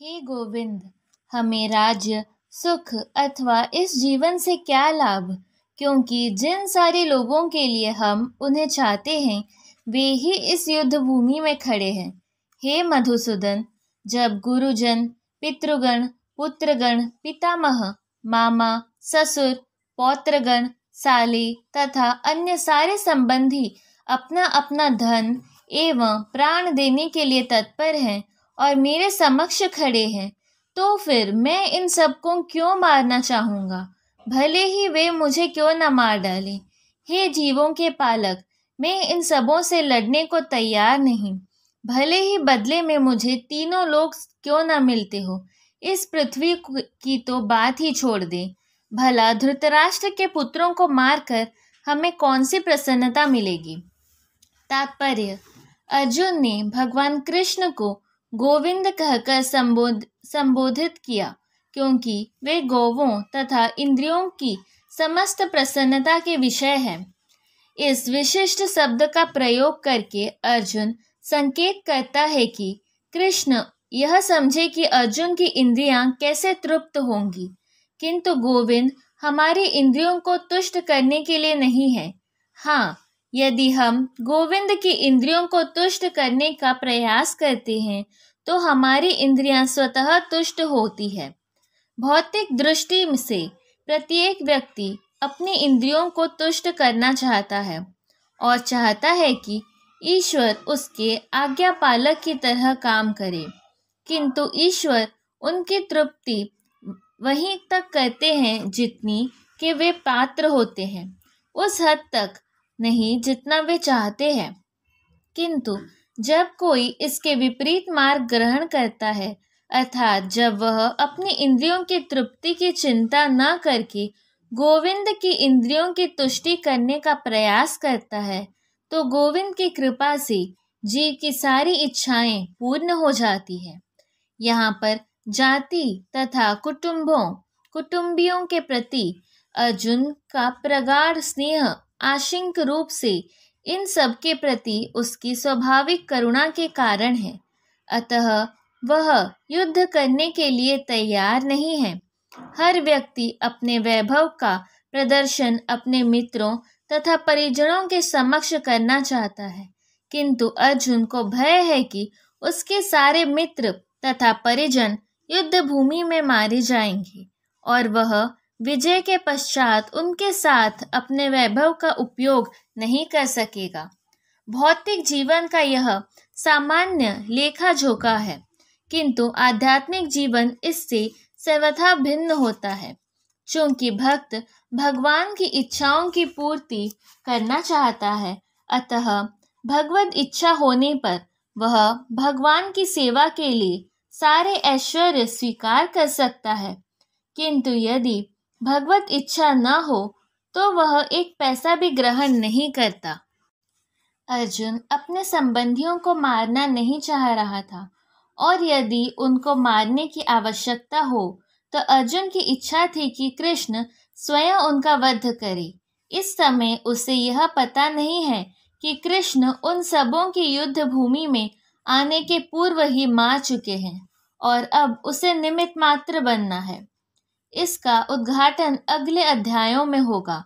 हे गोविंद, हमें राज्य, सुख अथवा इस जीवन से क्या लाभ, क्योंकि जिन सारे लोगों के लिए हम उन्हें चाहते हैं वे ही इस युद्ध भूमि में खड़े हैं। हे मधुसूदन, जब गुरुजन, पितृगण, पुत्रगण, पितामह, मामा, ससुर, पौत्रगण, साले तथा अन्य सारे संबंधी अपना अपना धन एवं प्राण देने के लिए तत्पर हैं और मेरे समक्ष खड़े हैं, तो फिर मैं इन सबको क्यों मारना चाहूँगा, भले ही वे मुझे क्यों न मार डालें। हे जीवों के पालक, मैं इन सबों से लड़ने को तैयार नहीं, भले ही बदले में मुझे तीनों लोग क्यों न मिलते हो। इस पृथ्वी की तो बात ही छोड़ दें। भला धृतराष्ट्र के पुत्रों को मारकर हमें कौन सी प्रसन्नता मिलेगी। तात्पर्य: अर्जुन ने भगवान कृष्ण को गोविंद कहकर संबोधित किया, क्योंकि वे गौवों तथा इंद्रियों की समस्त प्रसन्नता के विषय हैं। इस विशिष्ट शब्द का प्रयोग करके अर्जुन संकेत करता है कि कृष्ण यह समझे कि अर्जुन की इंद्रियां कैसे तृप्त होंगी, किंतु गोविंद हमारी इंद्रियों को तुष्ट करने के लिए नहीं है। हाँ, यदि हम गोविंद की इंद्रियों को तुष्ट करने का प्रयास करते हैं तो हमारी इंद्रियां स्वतः तुष्ट होती है। भौतिक दृष्टि से प्रत्येक व्यक्ति अपनी इंद्रियों को तुष्ट करना चाहता है और चाहता है कि ईश्वर उसके आज्ञा पालक की तरह काम करे, किंतु ईश्वर उनकी तृप्ति वहीं तक करते हैं जितनी कि वे पात्र होते हैं, उस हद तक नहीं जितना वे चाहते हैं। किंतु जब कोई इसके विपरीत मार्ग ग्रहण करता है, अर्थात जब वह अपनी इंद्रियों की तृप्ति की चिंता न करके गोविंद की इंद्रियों की तुष्टि करने का प्रयास करता है, तो गोविंद की कृपा से जीव की सारी इच्छाएं पूर्ण हो जाती है। यहाँ पर जाति तथा कुटुंबियों के प्रति अर्जुन का प्रगाढ़ स्नेह आंशिक रूप से इन सब के प्रति उसकी स्वाभाविक करुणा के कारण है। अतः वह युद्ध करने के लिए तैयार नहीं है। हर व्यक्ति अपने वैभव का प्रदर्शन अपने मित्रों तथा परिजनों के समक्ष करना चाहता है, किंतु अर्जुन को भय है कि उसके सारे मित्र तथा परिजन युद्ध भूमि में मारे जाएंगे और वह विजय के पश्चात उनके साथ अपने वैभव का उपयोग नहीं कर सकेगा। भौतिक जीवन का यह सामान्य लेखा जोखा है, किंतु आध्यात्मिक जीवन इससे सर्वथा भिन्न होता है। चूंकि भक्त भगवान की इच्छाओं की पूर्ति करना चाहता है, अतः भगवत इच्छा होने पर वह भगवान की सेवा के लिए सारे ऐश्वर्य स्वीकार कर सकता है, किंतु यदि भगवत इच्छा न हो तो वह एक पैसा भी ग्रहण नहीं करता। अर्जुन अपने संबंधियों को मारना नहीं चाह रहा था, और यदि उनको मारने की आवश्यकता हो तो अर्जुन की इच्छा थी कि कृष्ण स्वयं उनका वध करे। इस समय उसे यह पता नहीं है कि कृष्ण उन सबों की युद्ध भूमि में आने के पूर्व ही मार चुके हैं और अब उसे निमित्त मात्र बनना है। इसका उद्घाटन अगले अध्यायों में होगा।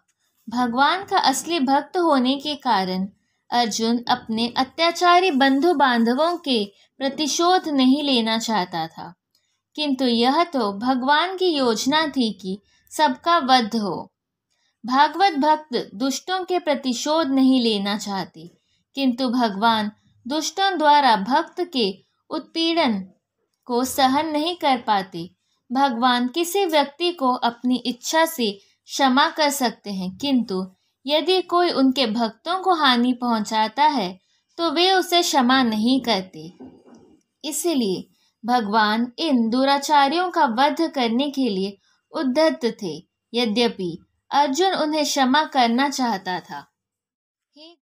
भगवान का असली भक्त होने के कारण अर्जुन अपने अत्याचारी बंधु बांधवों के प्रतिशोध नहीं लेना चाहता था, किंतु यह तो भगवान की योजना थी कि सबका वध हो। भागवत भक्त दुष्टों के प्रतिशोध नहीं लेना चाहते, किंतु भगवान दुष्टों द्वारा भक्त के उत्पीड़न को सहन नहीं कर पाते। भगवान किसी व्यक्ति को अपनी इच्छा से क्षमा कर सकते हैं, किंतु यदि कोई उनके भक्तों को हानि पहुंचाता है तो वे उसे क्षमा नहीं करते। इसलिए भगवान इन दुराचारियों का वध करने के लिए उद्यत थे, यद्यपि अर्जुन उन्हें क्षमा करना चाहता था।